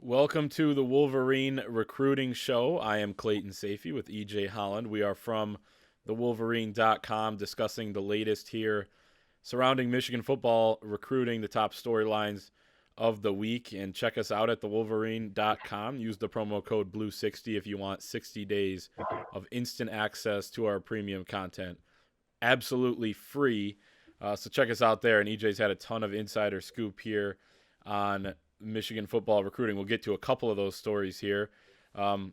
Welcome to the Wolverine Recruiting Show. I am Clayton Sayfie with Holland. We are from thewolverine.com discussing the latest here surrounding Michigan football recruiting, the top storylines of the week. And check us out at thewolverine.com. Use the promo code BLUE60 if you want 60 days of instant access to our premium content. Absolutely free. So check us out there. And EJ's had a ton of insider scoop here on Michigan football recruiting. We'll get to a couple of those stories here. And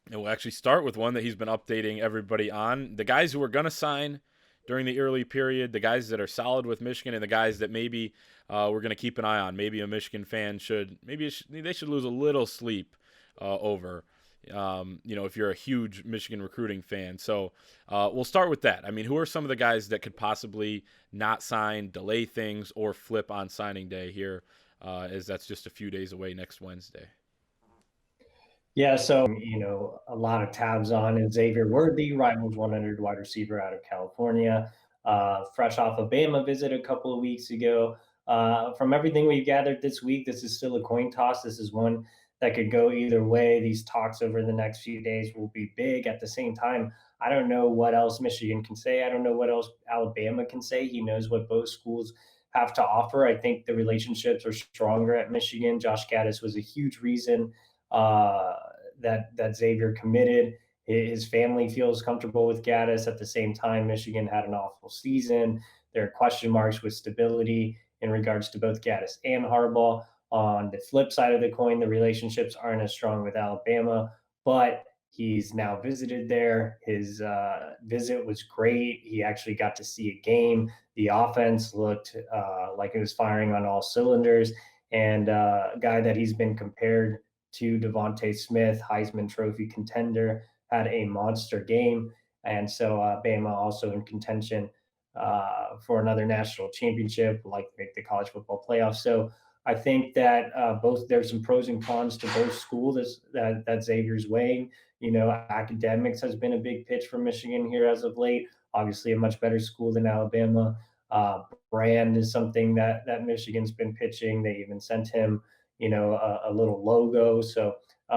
we'll actually start with one that he's been updating everybody on. The guys who are going to sign during the early period, the guys that are solid with Michigan, and the guys that maybe we're going to keep an eye on. Maybe a Michigan fan they should lose a little sleep over, if you're a huge Michigan recruiting fan. So we'll start with that. I mean, who are some of the guys that could possibly not sign, delay things, or flip on signing day here? As that's just a few days away next Wednesday. Yeah, so a lot of tabs on is Xavier Worthy, Rivals 100 wide receiver out of California, fresh off a Bama visit a couple of weeks ago. From everything we've gathered this week, this is still a coin toss. This is one that could go either way. These talks over the next few days will be big. At the same time, I don't know what else Michigan can say. I don't know what else Alabama can say. He knows what both schools have to offer. I think the relationships are stronger at Michigan. Josh Gaddis was a huge reason uh, that Xavier committed. His family feels comfortable with Gaddis. At the same time, Michigan had an awful season. There are question marks with stability in regards to both Gaddis and Harbaugh. On the flip side of the coin, the relationships aren't as strong with Alabama, but he's now visited there. His visit was great. He actually got to see a game. The offense looked like it was firing on all cylinders. And a guy that he's been compared to Devontae Smith, Heisman Trophy contender, had a monster game. And so Bama also in contention for another national championship, like make the college football playoffs. So I think that both there's some pros and cons to both schools that Xavier's weighing. Academics has been a big pitch for Michigan here as of late. Obviously, a much better school than Alabama. Brand is something that Michigan's been pitching. They even sent him, a little logo. So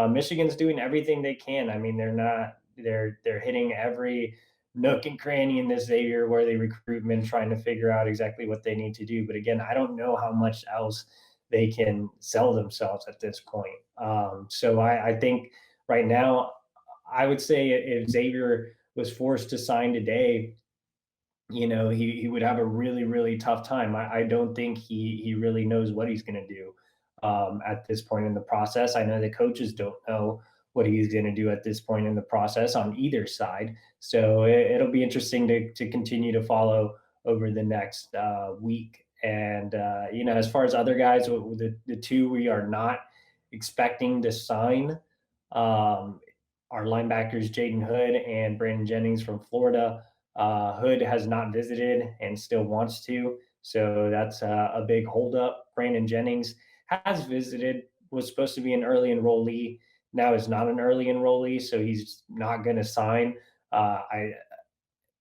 Michigan's doing everything they can. I mean, they're hitting every nook and cranny in this Xavier Worthy recruitment, trying to figure out exactly what they need to do. But again, I don't know how much else they can sell themselves at this point. So I think right now, I would say if Xavier was forced to sign today, he would have a really, really tough time. I don't think he really knows what he's going to do at this point in the process. I know the coaches don't know what he's going to do at this point in the process on either side. So it'll be interesting to continue to follow over the next week. And, as far as other guys, the two we are not expecting to sign are linebackers Jaden Hood and Brandon Jennings from Florida. Hood has not visited and still wants to. So that's a big holdup. Brandon Jennings has visited, was supposed to be an early enrollee, now is not an early enrollee, so he's not going to sign. I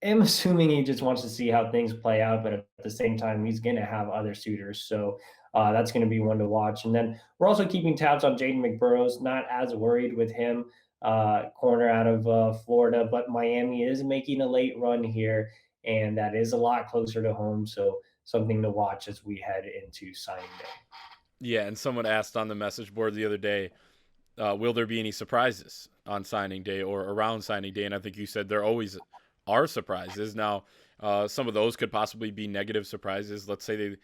am assuming he just wants to see how things play out, but at the same time, he's going to have other suitors. So that's going to be one to watch. And then we're also keeping tabs on Jaden McBurrows, not as worried with him, corner out of Florida, but Miami is making a late run here, and that is a lot closer to home. So something to watch as we head into signing day. Yeah, and someone asked on the message board the other day, will there be any surprises on signing day or around signing day? And I think you said there always are surprises. Now, some of those could possibly be negative surprises. Let's say it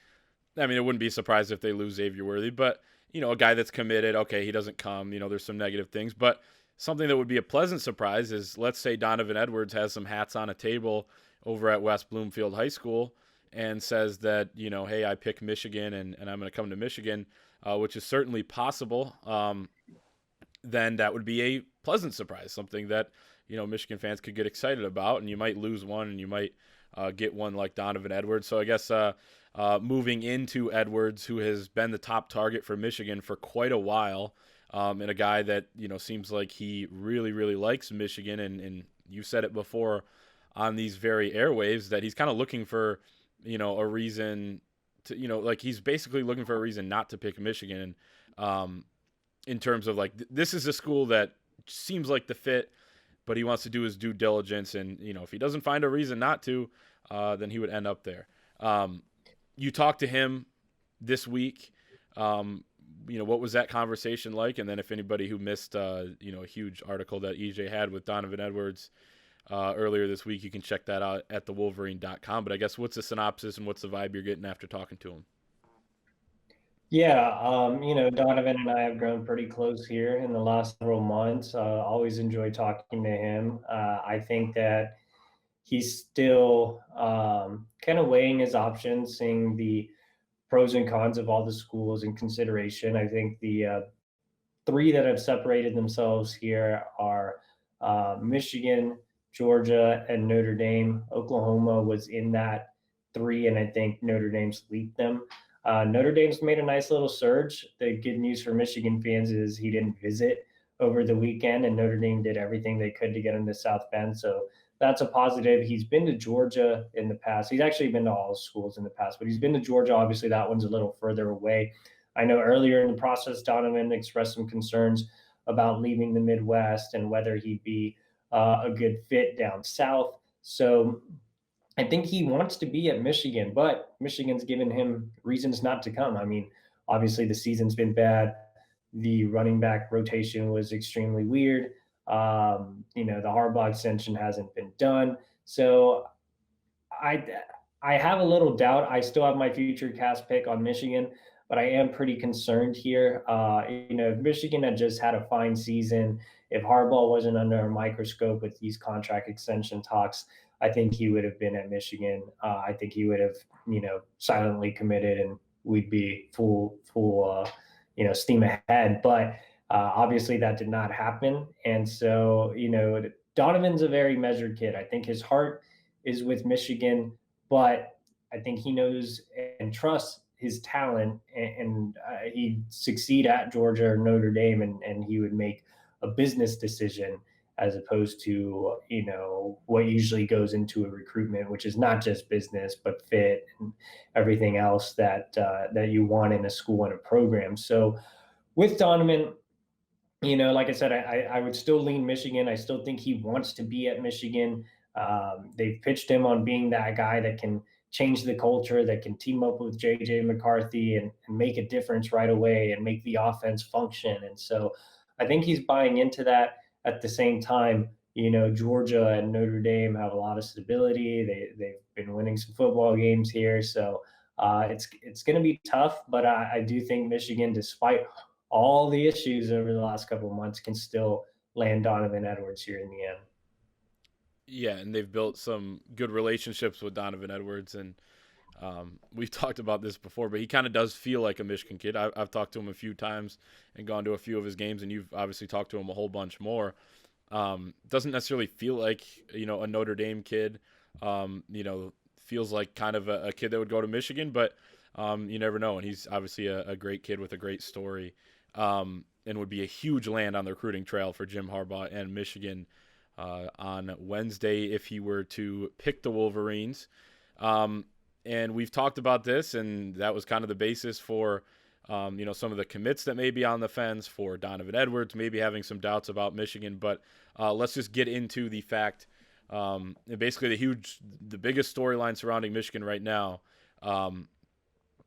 wouldn't be a surprise if they lose Xavier Worthy, but, a guy that's committed, okay, he doesn't come, there's some negative things. But something that would be a pleasant surprise is, let's say Donovan Edwards has some hats on a table over at West Bloomfield High School and says that, hey, I pick Michigan and I'm going to come to Michigan, which is certainly possible. Then that would be a pleasant surprise, something that, Michigan fans could get excited about, and you might lose one and you might get one like Donovan Edwards. So I guess moving into Edwards, who has been the top target for Michigan for quite a while, and a guy that, seems like he really, really likes Michigan, and you said it before on these very airwaves that he's kind of looking for, a reason to, like he's basically looking for a reason not to pick Michigan. in terms of like this is a school that seems like the fit, but he wants to do his due diligence, and if he doesn't find a reason not to, then he would end up there. You talked to him this week. What was that conversation like? And then if anybody who missed, a huge article that EJ had with Donovan Edwards earlier this week, you can check that out at thewolverine.com. But I guess what's the synopsis and what's the vibe you're getting after talking to him? Yeah, Donovan and I have grown pretty close here in the last several months. Always enjoy talking to him. I think that he's still kind of weighing his options, seeing the pros and cons of all the schools in consideration. I think the three that have separated themselves here are Michigan, Georgia, and Notre Dame. Oklahoma was in that three, and I think Notre Dame's leaped them. Notre Dame's made a nice little surge. The good news for Michigan fans is he didn't visit over the weekend, and Notre Dame did everything they could to get him to South Bend. So that's a positive. He's been to Georgia in the past. He's actually been to all schools in the past, but he's been to Georgia. Obviously, that one's a little further away. I know earlier in the process, Donovan expressed some concerns about leaving the Midwest and whether he'd be a good fit down south. So I think he wants to be at Michigan, but Michigan's given him reasons not to come. I mean, obviously the season's been bad. The running back rotation was extremely weird. The Harbaugh extension hasn't been done. So I I have a little doubt. I still have my future cast pick on Michigan, but I am pretty concerned here. If Michigan had just had a fine season, if Harbaugh wasn't under a microscope with these contract extension talks, I think he would have been at Michigan. I think he would have, silently committed, and we'd be full, steam ahead. But obviously, that did not happen, and so Donovan's a very measured kid. I think his heart is with Michigan, but I think he knows and trusts his talent, and he'd succeed at Georgia or Notre Dame, and he would make a business decision as opposed to what usually goes into a recruitment, which is not just business but fit and everything else that you want in a school and a program. So with Donovan, like I said, I would still lean Michigan. I still think he wants to be at Michigan. They've pitched him on being that guy that can change the culture, that can team up with JJ McCarthy and make a difference right away and make the offense function. And so I think he's buying into that. At the same time, Georgia and Notre Dame have a lot of stability. They've been winning some football games here. So it's going to be tough, but I do think Michigan, despite all the issues over the last couple of months, can still land Donovan Edwards here in the end. Yeah, and they've built some good relationships with Donovan Edwards, and we've talked about this before, but he kind of does feel like a Michigan kid. I've talked to him a few times and gone to a few of his games, and you've obviously talked to him a whole bunch more. Doesn't necessarily feel like a Notre Dame kid. Feels like kind of a kid that would go to Michigan, but you never know. And he's obviously a great kid with a great story, and would be a huge land on the recruiting trail for Jim Harbaugh and Michigan on Wednesday if he were to pick the Wolverines. And we've talked about this, and that was kind of the basis for, some of the commits that may be on the fence for Donovan Edwards, maybe having some doubts about Michigan. But let's just get into the fact, basically the biggest storyline surrounding Michigan right now,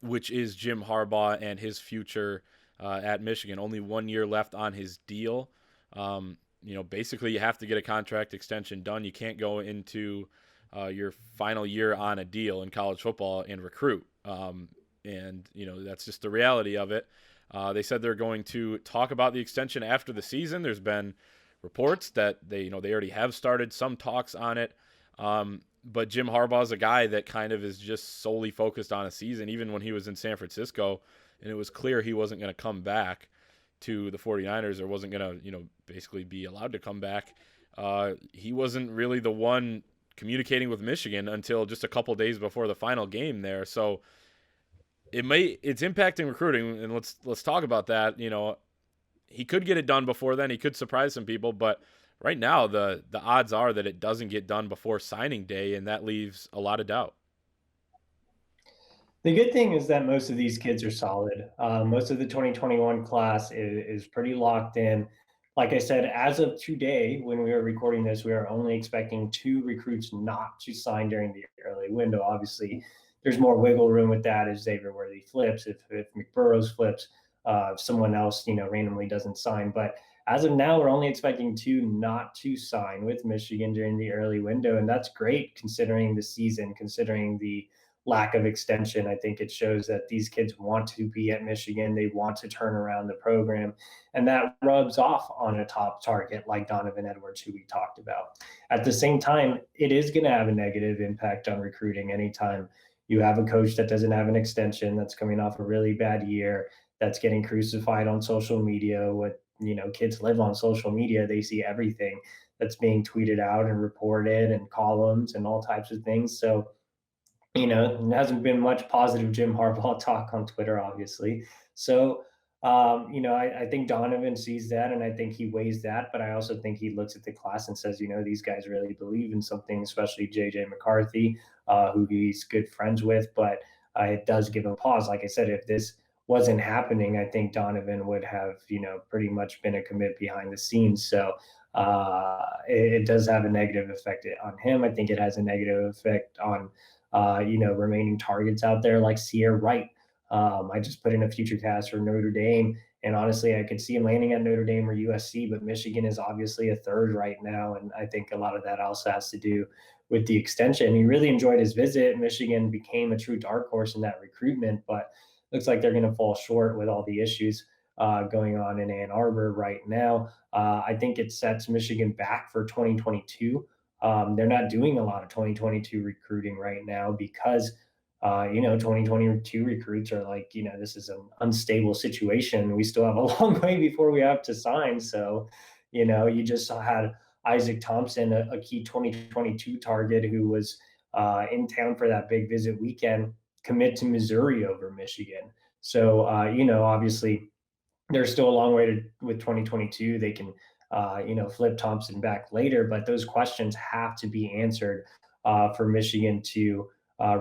which is Jim Harbaugh and his future at Michigan. Only 1 year left on his deal. Basically you have to get a contract extension done. You can't go into your final year on a deal in college football and recruit. That's just the reality of it. They said they're going to talk about the extension after the season. There's been reports that they already have started some talks on it. But Jim Harbaugh is a guy that kind of is just solely focused on a season, even when he was in San Francisco, and it was clear he wasn't going to come back to the 49ers or wasn't going to, basically be allowed to come back. He wasn't really the one communicating with Michigan until just a couple days before the final game there. So it's impacting recruiting, and let's talk about that. He could get it done before then. He could surprise some people, but right now the odds are that it doesn't get done before signing day, and that leaves a lot of doubt. The good thing is that most of these kids are solid. Most of the 2021 class is pretty locked in. Like I said, as of today, when we are recording this, we are only expecting 2 recruits not to sign during the early window. Obviously, there's more wiggle room with that if Xavier Worthy flips, if McBurrows flips, if someone else, randomly doesn't sign. But as of now, we're only expecting 2 not to sign with Michigan during the early window, and that's great considering the season, considering the lack of extension. I think it shows that these kids want to be at Michigan. They want to turn around the program. And that rubs off on a top target like Donovan Edwards, who we talked about. At the same time, it is going to have a negative impact on recruiting anytime you have a coach that doesn't have an extension, that's coming off a really bad year, that's getting crucified on social media. What kids live on social media, they see everything that's being tweeted out and reported and columns and all types of things. So there hasn't been much positive Jim Harbaugh talk on Twitter, obviously. So, I think Donovan sees that and I think he weighs that, but I also think he looks at the class and says, these guys really believe in something, especially JJ McCarthy, who he's good friends with. But it does give him pause. Like I said, if this wasn't happening, I think Donovan would have, pretty much been a commit behind the scenes. So, it does have a negative effect on him. I think it has a negative effect on remaining targets out there like Sierra Wright. I just put in a future cast for Notre Dame, and honestly, I could see him landing at Notre Dame or USC, but Michigan is obviously a third right now, and I think a lot of that also has to do with the extension. He really enjoyed his visit. Michigan became a true dark horse in that recruitment, but looks like they're going to fall short with all the issues going on in Ann Arbor right now. I think it sets Michigan back for 2022. They're not doing a lot of 2022 recruiting right now because 2022 recruits are like, this is an unstable situation. We still have a long way before we have to sign. So, you just had Isaac Thompson, a key 2022 target who was in town for that big visit weekend, commit to Missouri over Michigan. So, obviously there's still a long way with 2022. They can, flip Thompson back later, but those questions have to be answered for Michigan to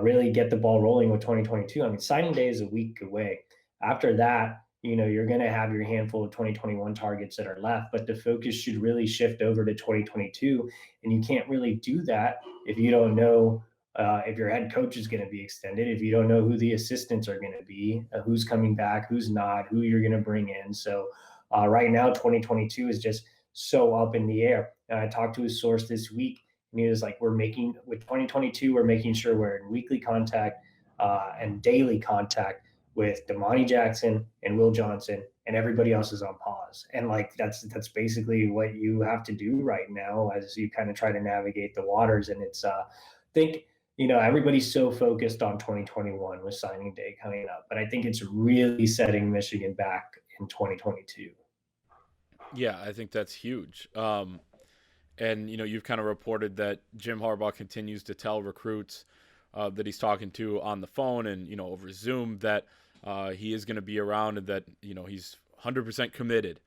really get the ball rolling with 2022. I mean, signing day is a week away. After that, you're going to have your handful of 2021 targets that are left, but the focus should really shift over to 2022. And you can't really do that if you don't know if your head coach is going to be extended, if you don't know who the assistants are going to be, who's coming back, who's not, who you're going to bring in. So right now, 2022 is just so up in the air. And I talked to a source this week, and he was like, with 2022, we're making sure we're in weekly contact and daily contact with Damani Jackson and Will Johnson, and everybody else is on pause. And like that's basically what you have to do right now as you kind of try to navigate the waters. And it's I think everybody's so focused on 2021 with signing day coming up, but I think it's really setting Michigan back in 2022. Yeah, I think that's huge. And you've kind of reported that Jim Harbaugh continues to tell recruits that he's talking to on the phone and over Zoom that he is going to be around and that he's 100% committed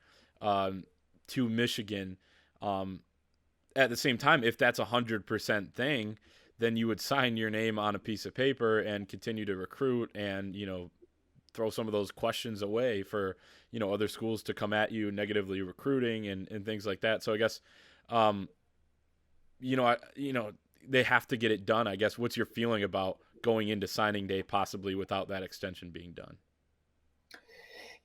to Michigan. At the same time, if that's 100% thing, then you would sign your name on a piece of paper and continue to recruit and throw some of those questions away for other schools to come at you negatively recruiting and things like that. So I guess they have to get it done. I guess what's your feeling about going into signing day possibly without that extension being done?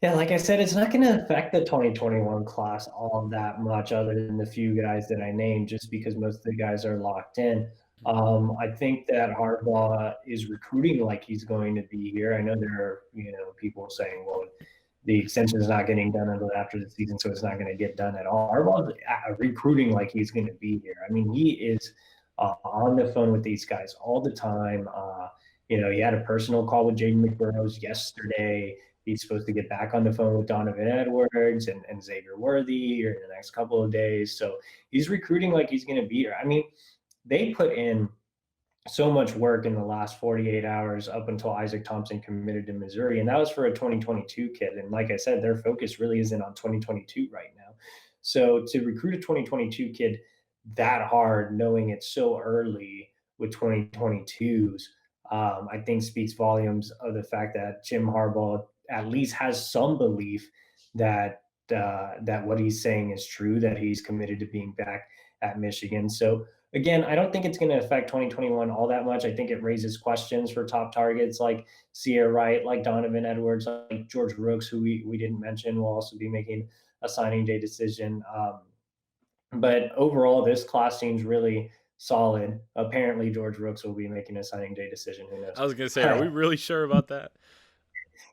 Yeah, like I said, it's not going to affect the 2021 class all that much, other than the few guys that I named, just because most of the guys are locked in. I think that Harbaugh is recruiting like he's going to be here. I know there are, people saying, well, the extension is not getting done until after the season, so it's not going to get done at all. Harbaugh's recruiting like he's going to be here. I mean, he is on the phone with these guys all the time. He had a personal call with Jaden McBurrows yesterday. He's supposed to get back on the phone with Donovan Edwards and Xavier Worthy in the next couple of days. So he's recruiting like he's going to be here. I mean, they put in so much work in the last 48 hours up until Isaac Thompson committed to Missouri, and that was for a 2022 kid. And like I said, their focus really isn't on 2022 right now. So to recruit a 2022 kid that hard, knowing it's so early with 2022s, I think speaks volumes of the fact that Jim Harbaugh at least has some belief that that what he's saying is true, that he's committed to being back at Michigan. So again, I don't think it's going to affect 2021 all that much. I think it raises questions for top targets like Sierra Wright, like Donovan Edwards, like George Brooks, who we didn't mention, will also be making a signing day decision. But overall, this class seems really solid. Apparently, George Brooks will be making a signing day decision. Who knows? I was gonna say, are we really sure about that?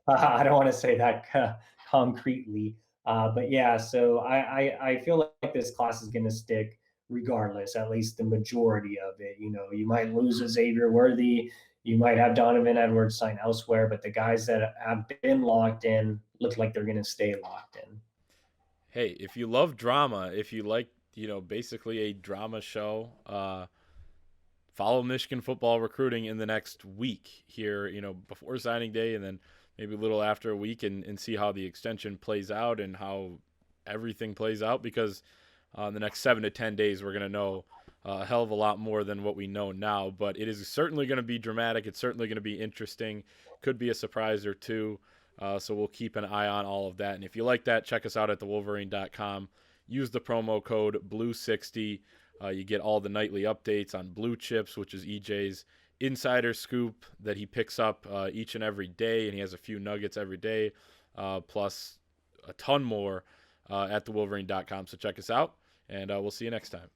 I don't want to say that concretely, but yeah. So I feel like this class is going to stick regardless. At least the majority of it. You know, you might lose a Xavier Worthy, you might have Donovan Edwards sign elsewhere, but the guys that have been locked in look like they're going to stay locked in. Hey, if you love drama, if you like, basically a drama show, follow Michigan football recruiting in the next week here, before signing day, and then maybe a little after a week, and see how the extension plays out and how everything plays out, because in the next 7 to 10 days, we're going to know a hell of a lot more than what we know now. But it is certainly going to be dramatic. It's certainly going to be interesting. Could be a surprise or two. So we'll keep an eye on all of that. And if you like that, check us out at thewolverine.com. Use the promo code BLUE60. You get all the nightly updates on Blue Chips, which is EJ's insider scoop that he picks up each and every day, and he has a few nuggets every day, plus a ton more at thewolverine.com. So check us out, and we'll see you next time.